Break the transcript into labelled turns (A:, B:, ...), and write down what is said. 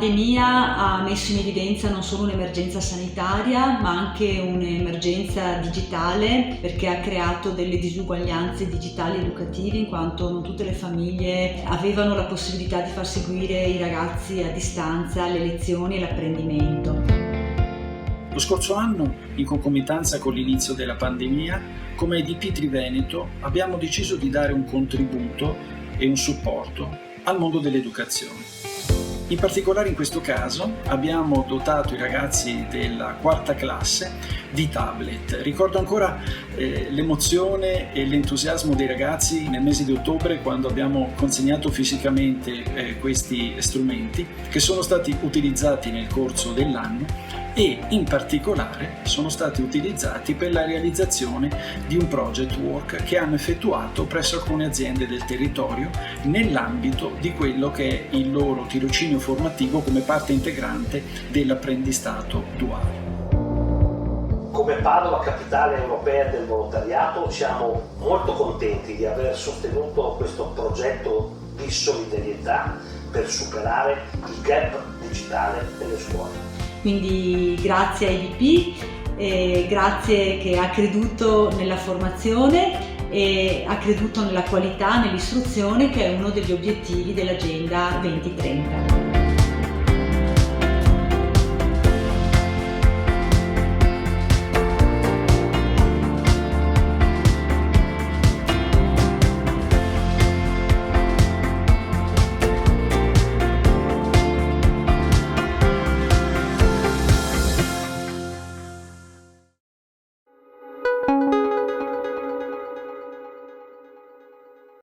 A: pandemia ha messo in evidenza non solo un'emergenza sanitaria, ma anche un'emergenza digitale, perché ha creato delle disuguaglianze digitali educative, in quanto non tutte le famiglie avevano la possibilità di far seguire i ragazzi a distanza le lezioni e l'apprendimento.
B: Lo scorso anno, in concomitanza con l'inizio della pandemia, come IDP Triveneto abbiamo deciso di dare un contributo e un supporto al mondo dell'educazione. In particolare in questo caso abbiamo dotato i ragazzi della quarta classe di tablet. Ricordo ancora l'emozione e l'entusiasmo dei ragazzi nel mese di ottobre, quando abbiamo consegnato fisicamente questi strumenti, che sono stati utilizzati nel corso dell'anno e in particolare sono stati utilizzati per la realizzazione di un project work che hanno effettuato presso alcune aziende del territorio nell'ambito di quello che è il loro tirocinio formativo come parte integrante dell'apprendistato duale.
C: Come Padova, capitale europea del volontariato, siamo molto contenti di aver sostenuto questo progetto di solidarietà per superare il gap digitale nelle scuole.
A: Quindi grazie a IDP, grazie che ha creduto nella formazione e ha creduto nella qualità, nell'istruzione, che è uno degli obiettivi dell'Agenda 2030.